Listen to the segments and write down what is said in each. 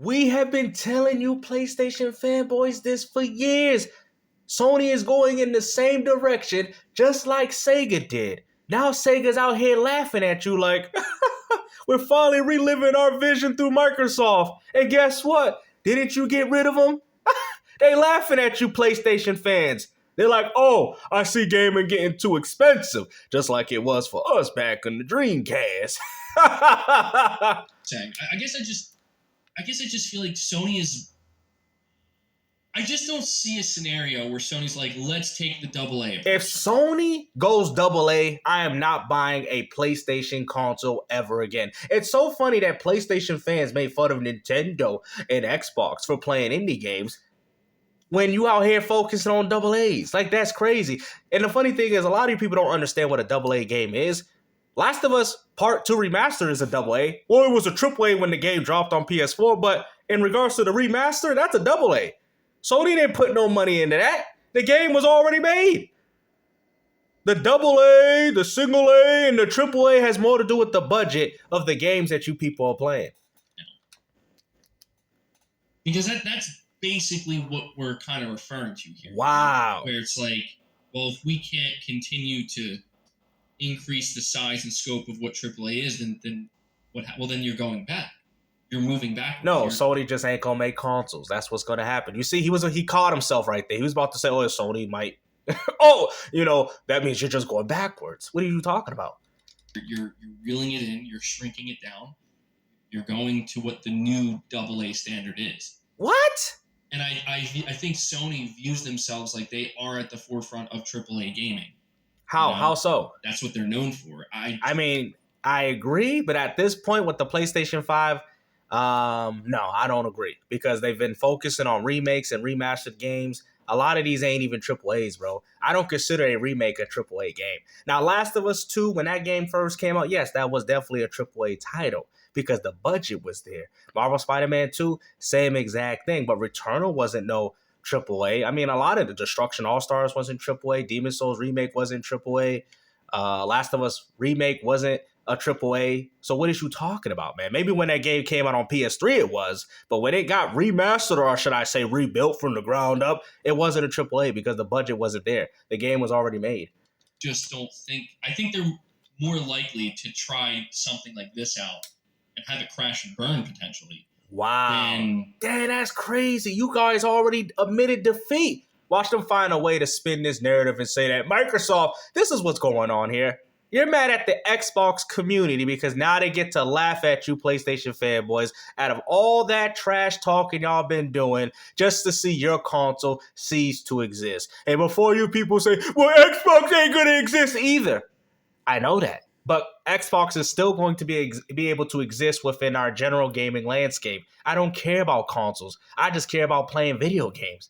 We have been telling you PlayStation fanboys this for years. Sony is going in the same direction, just like Sega did. Now Sega's out here laughing at you like, we're finally reliving our vision through Microsoft. And guess what? Didn't you get rid of them? They laughing at you, PlayStation fans. They're like, oh, I see gaming getting too expensive, just like it was for us back in the Dreamcast. I guess I just feel like Sony is. I just don't see a scenario where Sony's like, let's take the AA approach. If Sony goes AA, I am not buying a PlayStation console ever again. It's so funny that PlayStation fans made fun of Nintendo and Xbox for playing indie games when you out here focusing on AA's. Like, that's crazy. And the funny thing is, a lot of you people don't understand what a AA game is. Last of Us Part 2 Remastered is a AA. Well, it was a AAA when the game dropped on PS4, but in regards to the remaster, that's a AA. Sony didn't put no money into that. The game was already made. The AA, the single A, and the AAA has more to do with the budget of the games that you people are playing. Because that's basically what we're kind of referring to here. Wow. Where it's like, well, if we can't continue to increase the size and scope of what AAA is, then what? Well, then you're going back. You're moving back. No, Sony just ain't gonna make consoles. That's what's gonna happen. You see, he caught himself right there. He was about to say, "Oh, Sony might." That means you're just going backwards. What are you talking about? You're reeling it in. You're shrinking it down. You're going to what the new AA standard is. What? And I think Sony views themselves like they are at the forefront of AAA gaming. How? How so? That's what they're known for. I mean, I agree, but at this point with the PlayStation 5. No, I don't agree because they've been focusing on remakes and remastered games. A lot of these ain't even AAAs, bro. I don't consider a remake a AAA game. Now, Last of Us 2, when that game first came out, yes, that was definitely a AAA title because the budget was there. Marvel Spider-Man 2, same exact thing, but Returnal wasn't no AAA. I mean, a lot of the Destruction All-Stars wasn't AAA. Demon's Souls remake wasn't AAA. Last of Us remake wasn't a AAA. So what is you talking about, man? Maybe when that game came out on PS3 it was, but when it got remastered, or should I say rebuilt from the ground up, it wasn't a AAA because the budget wasn't there. The game was already made. I think they're more likely to try something like this out and have it crash and burn potentially. Wow. Dang, that's crazy. You guys already admitted defeat. Watch them find a way to spin this narrative and say that Microsoft, this is what's going on here. You're mad at the Xbox community because now they get to laugh at you, PlayStation fanboys, out of all that trash talking y'all been doing just to see your console cease to exist. And before you people say, well, Xbox ain't going to exist either. I know that. But Xbox is still going to be able to exist within our general gaming landscape. I don't care about consoles. I just care about playing video games.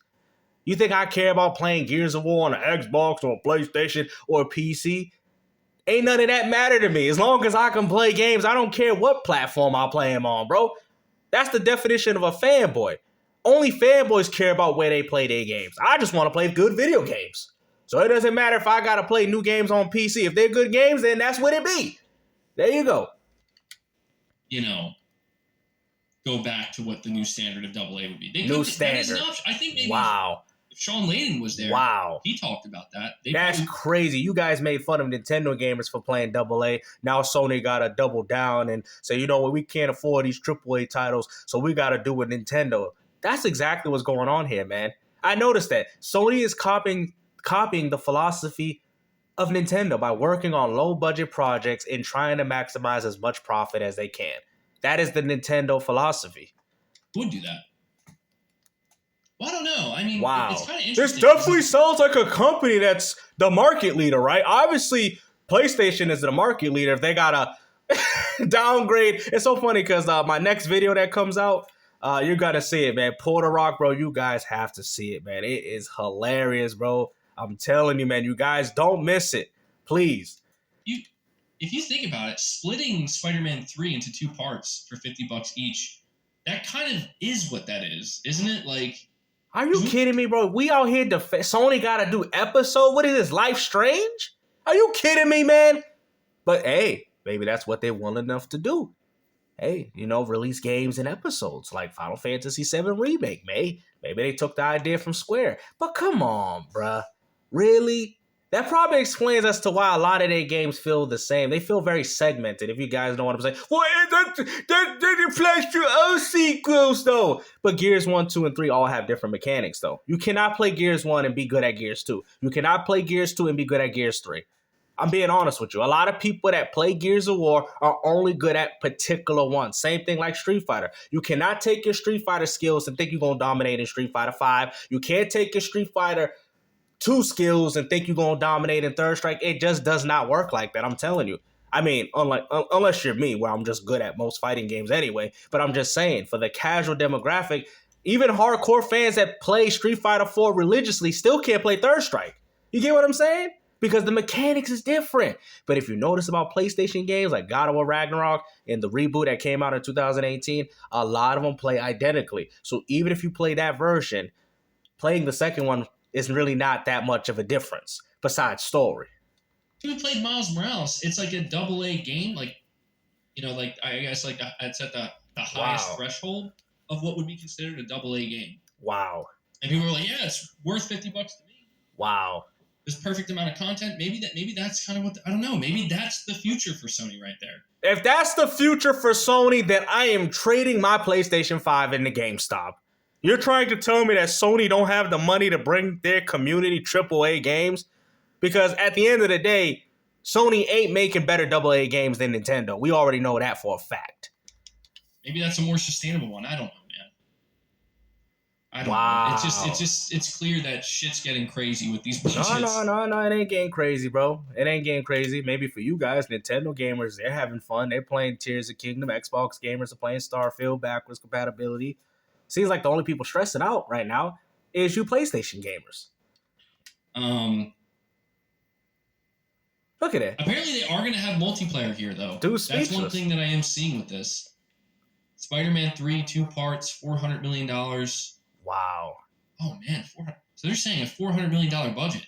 You think I care about playing Gears of War on an Xbox or a PlayStation or a PC? Ain't none of that matter to me. As long as I can play games, I don't care what platform I play them on, bro. That's the definition of a fanboy. Only fanboys care about where they play their games. I just want to play good video games. So it doesn't matter if I got to play new games on PC. If they're good games, then that's what it be. There you go. Go back to what the new standard of AA would be. New standard. That is an option. I think maybe if Sean Layden was there, he talked about that. That's crazy. You guys made fun of Nintendo gamers for playing AA. Now Sony got to double down and say, you know what, we can't afford these AAA titles, so we got to do with Nintendo. That's exactly what's going on here, man. I noticed that. Sony is copying the philosophy of Nintendo by working on low-budget projects and trying to maximize as much profit as they can. That is the Nintendo philosophy. Would do that. Well, I don't know. I mean, it's kind of interesting. This definitely sounds like a company that's the market leader, right? Obviously, PlayStation is the market leader. If they got to downgrade. It's so funny because my next video that comes out, you got to see it, man. Pull the Rock, bro. You guys have to see it, man. It is hilarious, bro. I'm telling you, man. You guys don't miss it. Please. If you think about it, splitting Spider-Man 3 into 2 parts for $50 each, that kind of is what that is, isn't it? Like, are you kidding me, bro? We out here Sony got to do episode. What is this, Life Strange? Are you kidding me, man? But hey, maybe that's what they're willing enough to do. hey, release games and episodes like Final Fantasy VII Remake. Maybe they took the idea from Square. But come on, bruh. Really? That probably explains as to why a lot of their games feel the same. They feel very segmented, if you guys know what I'm saying. Well, that applies to all sequels, though. But Gears 1, 2, and 3 all have different mechanics, though. You cannot play Gears 1 and be good at Gears 2. You cannot play Gears 2 and be good at Gears 3. I'm being honest with you. A lot of people that play Gears of War are only good at particular ones. Same thing like Street Fighter. You cannot take your Street Fighter skills and think you're going to dominate in Street Fighter 5. You can't take your Street Fighter 2 skills and think you're going to dominate in Third Strike. It just does not work like that. I'm telling you. I mean, unless you're me, where I'm just good at most fighting games anyway. But I'm just saying, for the casual demographic, even hardcore fans that play Street Fighter 4 religiously still can't play Third Strike. You get what I'm saying? Because the mechanics is different. But if you notice about PlayStation games like God of War Ragnarok and the reboot that came out in 2018, a lot of them play identically. So even if you play that version, playing the second one is really not that much of a difference, besides story. We played Miles Morales. It's like a AA game. Like I guess like it's at the highest threshold of what would be considered a AA game. Wow. And people were like, yeah, it's worth $50 to me. Wow. There's perfect amount of content. Maybe that's kind of what I don't know. Maybe that's the future for Sony right there. If that's the future for Sony, then I am trading my PlayStation 5 into GameStop. You're trying to tell me that Sony don't have the money to bring their community AAA games? Because at the end of the day, Sony ain't making better AA games than Nintendo. We already know that for a fact. Maybe that's a more sustainable one. I don't know. I don't know. It's clear that shit's getting crazy with these budgets. No, it ain't getting crazy, bro. It ain't getting crazy. Maybe for you guys, Nintendo gamers, they're having fun. They're playing Tears of Kingdom. Xbox gamers are playing Starfield, backwards compatibility. Seems like the only people stressing out right now is you PlayStation gamers. Look at it. Apparently they are going to have multiplayer here, though. Dude, that's one thing that I am seeing with this. Spider-Man 3, 2 parts, $400 million. Wow. Oh, man. So they're saying a $400 million budget.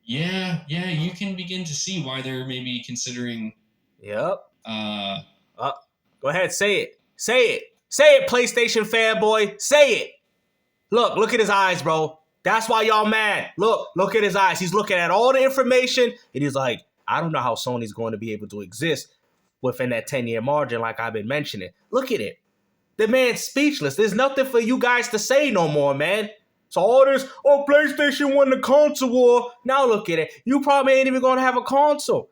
Yeah, you can begin to see why they're maybe considering... Yep. Go ahead, say it. Say it, PlayStation fanboy. Say it. Look at his eyes, bro. That's why y'all mad. Look at his eyes. He's looking at all the information, and he's like, I don't know how Sony's going to be able to exist within that 10-year margin like I've been mentioning. Look at it. The man's speechless. There's nothing for you guys to say no more, man. So all this, PlayStation won the console war. Now look at it. You probably ain't even going to have a console.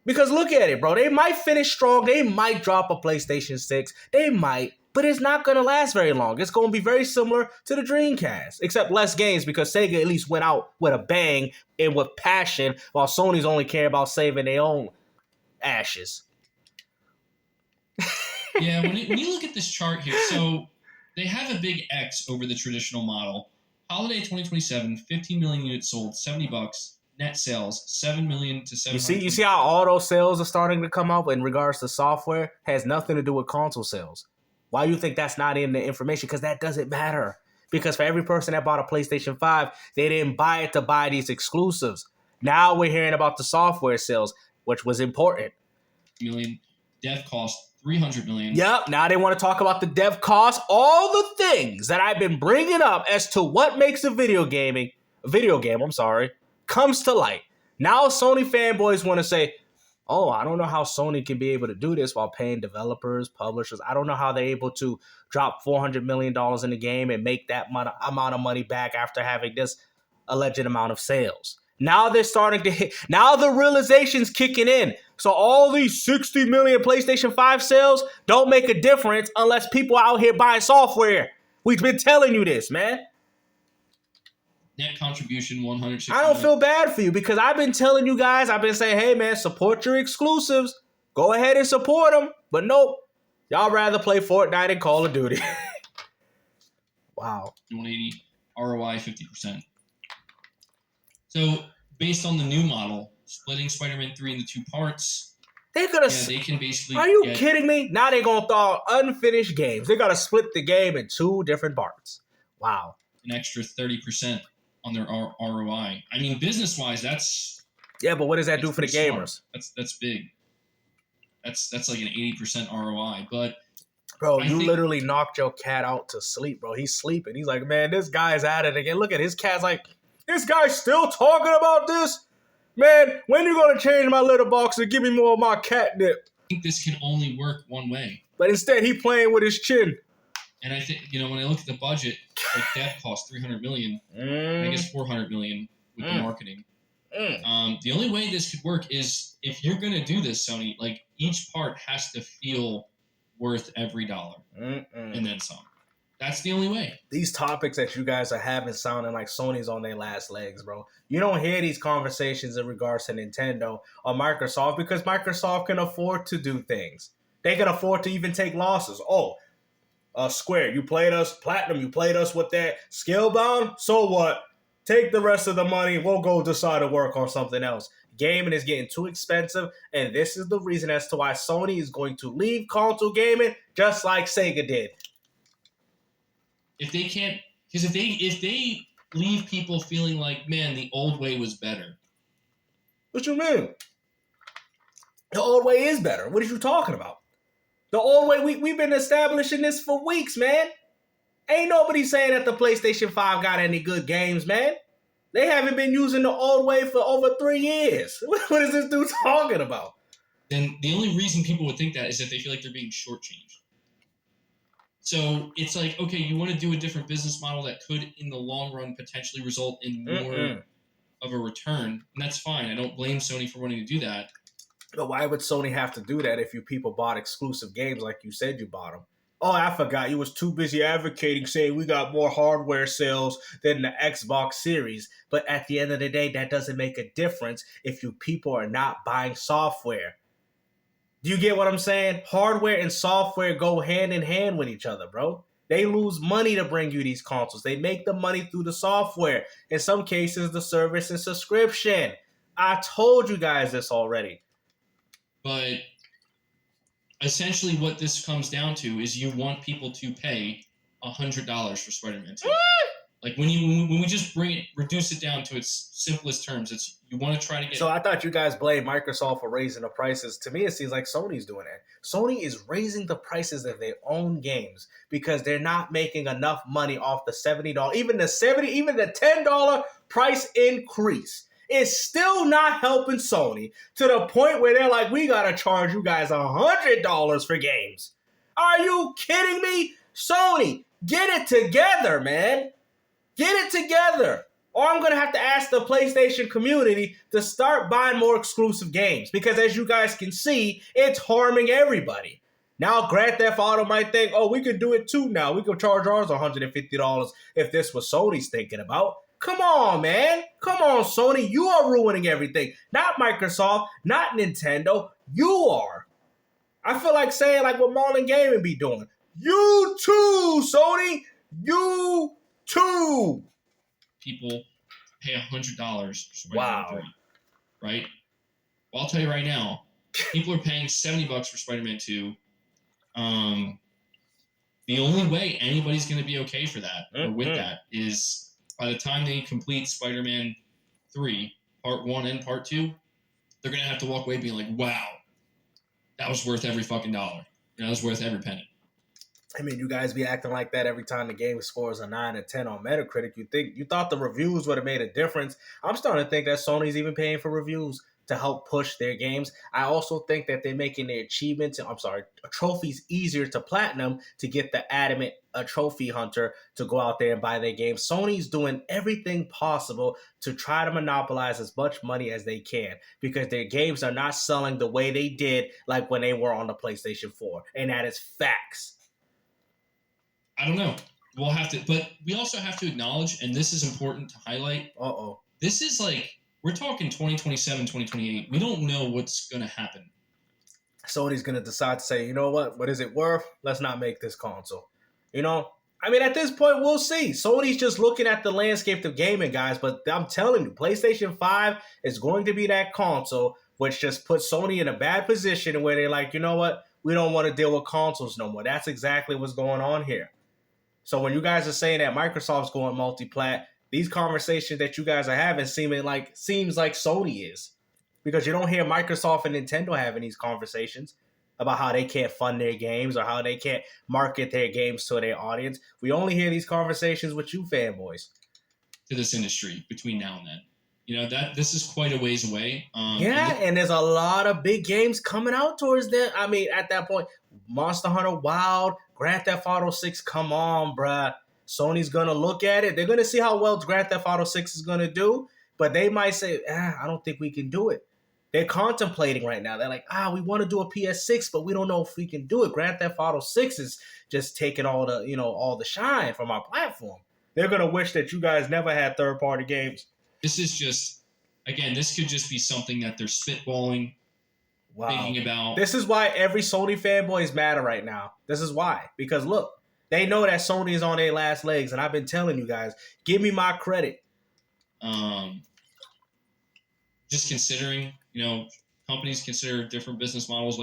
Because look at it, bro. They might finish strong. They might drop a PlayStation 6. They might. But it's not going to last very long. It's going to be very similar to the Dreamcast. Except less games because Sega at least went out with a bang and with passion while Sony's only care about saving their own ashes. Yeah, when you look at this chart here, so they have a big X over the traditional model. Holiday 2027, 15 million units sold, $70. Net sales, 7 million to 7. You see how all those sales are starting to come up in regards to software? Has nothing to do with console sales. Why do you think that's not in the information? Because that doesn't matter. Because for every person that bought a PlayStation 5, they didn't buy it to buy these exclusives. Now we're hearing about the software sales, which was important. Million dev cost. 300 million. Yep. Now they want to talk about the dev cost. All the things that I've been bringing up as to what makes a video game, comes to light. Now Sony fanboys want to say, I don't know how Sony can be able to do this while paying developers, publishers. I don't know how they're able to drop $400 million in the game and make that amount of money back after having this alleged amount of sales. Now they're starting to hit. Now the realization's kicking in. So all these 60 million PlayStation 5 sales don't make a difference unless people out here buying software. We've been telling you this, man. Net contribution, 160. I don't feel bad for you because I've been telling you guys, I've been saying, hey, man, support your exclusives. Go ahead and support them. But nope. Y'all rather play Fortnite and Call of Duty. Wow. 180, ROI 50%. So, based on the new model, splitting Spider-Man 3 into 2 parts, they can basically... Are you kidding me? Now they're going to throw unfinished games. They got to split the game in 2 different parts. Wow. An extra 30% on their ROI. I mean, business-wise, that's... Yeah, but what does that do for the gamers? That's big. That's like an 80% ROI. But Bro, I you think literally knocked your cat out to sleep, bro. He's sleeping. He's like, man, this guy's at it again. Look at his cat's like, this guy's still talking about this? Man, when you gonna change my litter box and give me more of my catnip? this can only work one way. But instead, he playing with his chin. And I think, when I look at the budget, like that cost $300 million. I guess $400 million with the marketing. The only way this could work is if you're going to do this, Sony, like each part has to feel worth every dollar and then some. That's the only way. These topics that you guys are having sounding like Sony's on their last legs, bro. You don't hear these conversations in regards to Nintendo or Microsoft because Microsoft can afford to do things. They can afford to even take losses. Oh, Square, you played us. Platinum, you played us with that. Scalebound, so what? Take the rest of the money. We'll go decide to work on something else. Gaming is getting too expensive, and this is the reason as to why Sony is going to leave console gaming just like Sega did. If they can't, because if they leave people feeling like, man, the old way was better. What you mean? The old way is better. What are you talking about? The old way, we've been establishing this for weeks, man. Ain't nobody saying that the PlayStation 5 got any good games, man. They haven't been using the old way for over 3 years. What is this dude talking about? And the only reason people would think that is that they feel like they're being shortchanged. So it's like, okay, you want to do a different business model that could, in the long run, potentially result in more of a return. And that's fine. I don't blame Sony for wanting to do that. But why would Sony have to do that if you people bought exclusive games like you said you bought them? Oh, I forgot. You was too busy advocating, saying we got more hardware sales than the Xbox Series. But at the end of the day, that doesn't make a difference if you people are not buying software. Do you get what I'm saying? Hardware and software go hand in hand with each other, bro. They lose money to bring you these consoles. They make the money through the software. In some cases, the service and subscription. I told you guys this already. But essentially what this comes down to is you want people to pay $100 for Spider-Man 2. Like when we just reduce it down to its simplest terms, it's you want to try to get. So I thought you guys blame Microsoft for raising the prices. To me, it seems like Sony's doing it. Sony is raising the prices of their own games because they're not making enough money off the $70, even the $10 price increase. It's still not helping Sony to the point where they're like, we gotta charge you guys $100 for games. Are you kidding me? Sony, get it together, man. Get it together. Or I'm going to have to ask the PlayStation community to start buying more exclusive games. Because as you guys can see, it's harming everybody. Now Grand Theft Auto might think, oh, we could do it too now. We could charge ours $150 if this was Sony's thinking about. Come on, man. Come on, Sony. You are ruining everything. Not Microsoft, not Nintendo. You are. I feel like saying like what Marlon Gaming be doing. You too, Sony. You too. People pay $100 for Spider-Man 3, right? Well, I'll tell you right now, people are paying $70 for Spider-Man 2. The only way anybody's going to be okay for that or with that is by the time they complete Spider-Man 3, Part 1 and Part 2, they're going to have to walk away being like, wow, that was worth every fucking dollar. That was worth every penny. I mean, you guys be acting like that every time the game scores a 9 or 10 on Metacritic. You thought the reviews would have made a difference. I'm starting to think that Sony's even paying for reviews to help push their games. I also think that they're making their trophies easier to platinum to get the adamant trophy hunter to go out there and buy their game. Sony's doing everything possible to try to monopolize as much money as they can because their games are not selling the way they did like when they were on the PlayStation 4. And that is facts. I don't know. We'll have to, but we also have to acknowledge, and this is important to highlight. This is like, we're talking 2027, 2028. We don't know what's going to happen. Sony's going to decide to say, you know what is it worth? Let's not make this console. You know, I mean, at this point, we'll see. Sony's just looking at the landscape of gaming, guys. But I'm telling you, PlayStation 5 is going to be that console, which just puts Sony in a bad position where they're like, you know what? We don't want to deal with consoles no more. That's exactly what's going on here. So when you guys are saying that Microsoft's going multi-plat, these conversations that you guys are having seems like Sony is. Because you don't hear Microsoft and Nintendo having these conversations. about how they can't fund their games or how they can't market their games to their audience. We only hear these conversations with you fanboys. To this industry between now and then. That this is quite a ways away. And there's a lot of big games coming out towards that. I mean, at that point, Monster Hunter Wild, Grand Theft Auto 6, come on, bruh. Sony's going to look at it. They're going to see how well Grand Theft Auto 6 is going to do, but they might say, I don't think we can do it. They're contemplating right now. They're like, we want to do a PS6, but we don't know if we can do it. Grand Theft Auto 6 is just taking all the shine from our platform. They're going to wish that you guys never had third-party games. This is just, again, this could just be something that they're spitballing, thinking about. This is why every Sony fanboy is mad right now. This is why. Because, look, they know that Sony is on their last legs, and I've been telling you guys, give me my credit. Just considering, companies consider different business models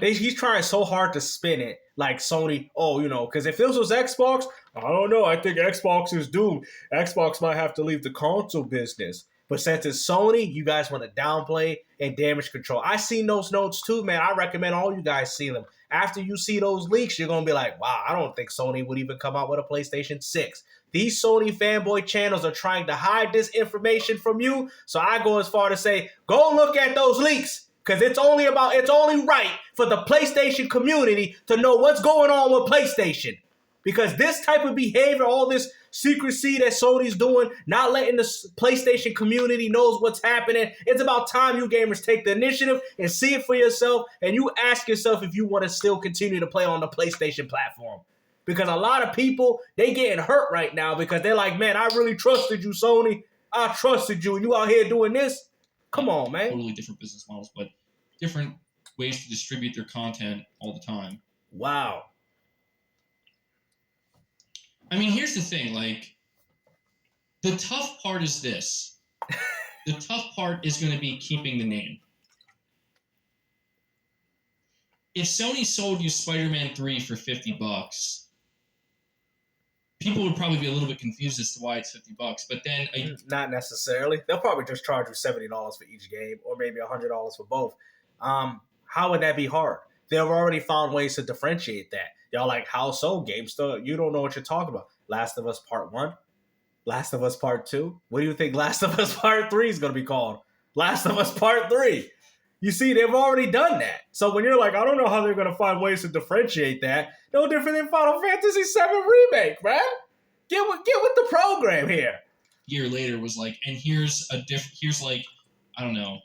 He's trying so hard to spin it like Sony, because if this was Xbox, I don't know. I think Xbox is doomed. Xbox might have to leave the console business. But since it's Sony, you guys want to downplay and damage control. I seen those notes too, man. I recommend all you guys see them. After you see those leaks, you're going to be like, wow, I don't think Sony would even come out with a PlayStation 6. These Sony fanboy channels are trying to hide this information from you. So I go as far to say, go look at those leaks. Because it's only right for the PlayStation community to know what's going on with PlayStation. Because this type of behavior, all this secrecy that Sony's doing, not letting the PlayStation community knows what's happening, it's about time you gamers take the initiative and see it for yourself, and you ask yourself if you want to still continue to play on the PlayStation platform. Because a lot of people, they getting hurt right now because they're like, man, I really trusted you, Sony. I trusted you, and you out here doing this? Come on, man. Totally different business models, but different ways to distribute their content all the time. Wow. I mean, here's the thing. The tough part is this. The tough part is going to be keeping the name. If Sony sold you Spider-Man 3 for $50, people would probably be a little bit confused as to why it's $50. But then, not necessarily. They'll probably just charge you $70 for each game, or maybe $100 for both. How would that be hard? They've already found ways to differentiate that. Y'all like, how so, GameStar? You don't know what you're talking about. Last of Us Part 1? Last of Us Part 2? What do you think Last of Us Part 3 is going to be called? Last of Us Part 3. You see, they've already done that. So when you're like, I don't know how they're going to find ways to differentiate that, no different than Final Fantasy VII Remake, man. Get with the program here. A year later was like, and here's I don't know,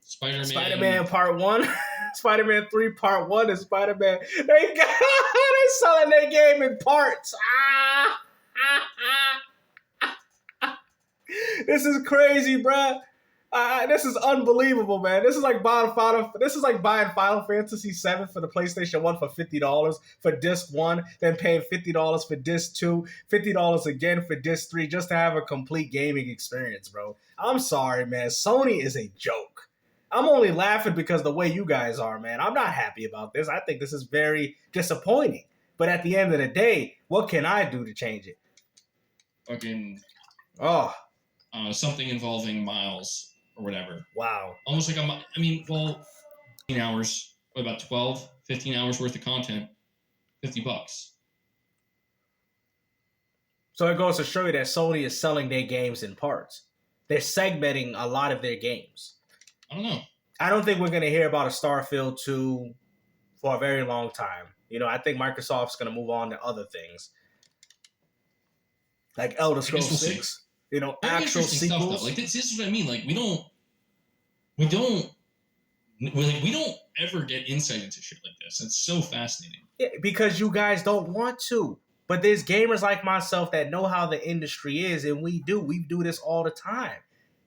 Spider-Man Part 1, Spider-Man 3 Part 1, and Spider-Man. They selling their game in parts. This is crazy, bruh. This is unbelievable, man. This is like buying Final Fantasy VII for the PlayStation 1 for $50 for disc 1, then paying $50 for disc 2, $50 again for disc 3 just to have a complete gaming experience, bro. I'm sorry, man. Sony is a joke. I'm only laughing because the way you guys are, man. I'm not happy about this. I think this is very disappointing. But at the end of the day, what can I do to change it? Fucking something involving Miles or whatever. Wow. Almost like 15 hours, about 12, 15 hours worth of content, $50. So it goes to show you that Sony is selling their games in parts. They're segmenting a lot of their games. I don't know. I don't think we're going to hear about a Starfield 2 for a very long time. I think Microsoft's going to move on to other things. Like Elder Scrolls 6. Actual sequels. Stuff, this is what I mean. We don't ever get insight into shit like this. It's so fascinating. Yeah, because you guys don't want to. But there's gamers like myself that know how the industry is, and we do. We do this all the time.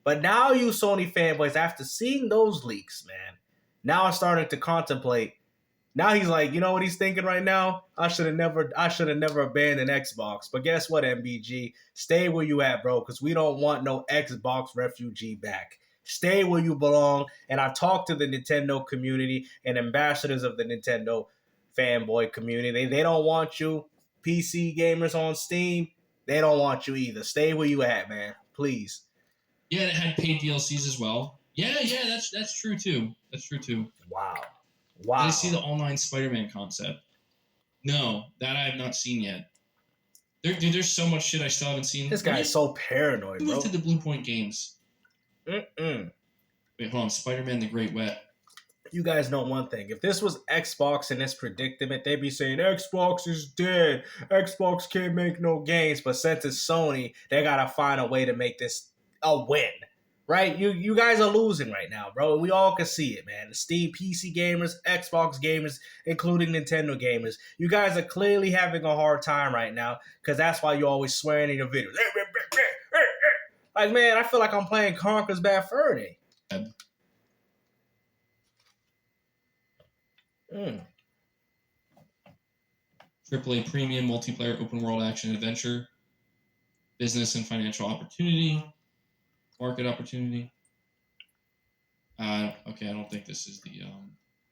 But now you Sony fanboys, after seeing those leaks, man, now I'm starting to contemplate. Now he's like, you know what he's thinking right now? I should have never abandoned Xbox. But guess what, MBG? Stay where you at, bro, because we don't want no Xbox refugee back. Stay where you belong. And I've talked to the Nintendo community and ambassadors of the Nintendo fanboy community. They don't want you. PC gamers on Steam, they don't want you either. Stay where you at, man. Please. Yeah, it had paid DLCs as well. Yeah, that's true too. That's true too. Wow. Did I see the online Spider-Man concept? No, that I have not seen yet. Dude, there's so much shit I still haven't seen. This guy is so paranoid, Who bro. moved to the Blue Point Games? Wait, hold on. Spider-Man the Great Wet. You guys know one thing. If this was Xbox in this predicament, they'd be saying Xbox is dead. Xbox can't make no games. But since it's Sony, they got to find a way to make this a win. Right? You guys are losing right now, bro. We all can see it, man. The Steam PC gamers, Xbox gamers, including Nintendo gamers. You guys are clearly having a hard time right now because that's why you're always swearing in your videos. Like, man, I feel like I'm playing Conker's Bad Fur Day. AAA premium multiplayer open world action adventure. Business and financial opportunity. Market opportunity. Okay, I don't think this is the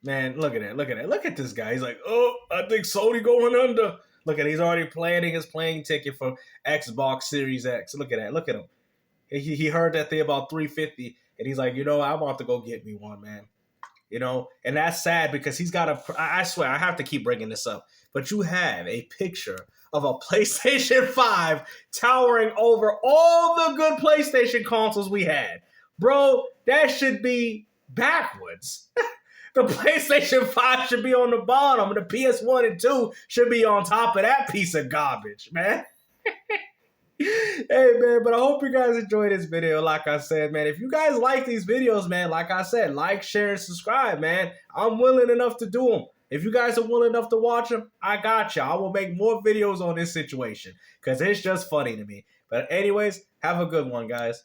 Man, look at that. Look at this guy. He's like, oh, I think Sony going under. Look at it. He's already planning his plane ticket for Xbox Series X. Look at that. Look at him. He heard that thing about 350, and he's like, I'm about to go get me one, man. And that's sad because he's got I swear, I have to keep bringing this up, but you have a picture of a PlayStation 5 towering over all the good PlayStation consoles we had. Bro, that should be backwards. The PlayStation 5 should be on the bottom, and the PS1 and 2 should be on top of that piece of garbage, man. Hey, man, but I hope you guys enjoyed this video. Like I said, man, if you guys like these videos, man, like I said, like, share, and subscribe, man. I'm willing enough to do them. If you guys are willing enough to watch them, I got you. I will make more videos on this situation because it's just funny to me. But anyways, have a good one, guys.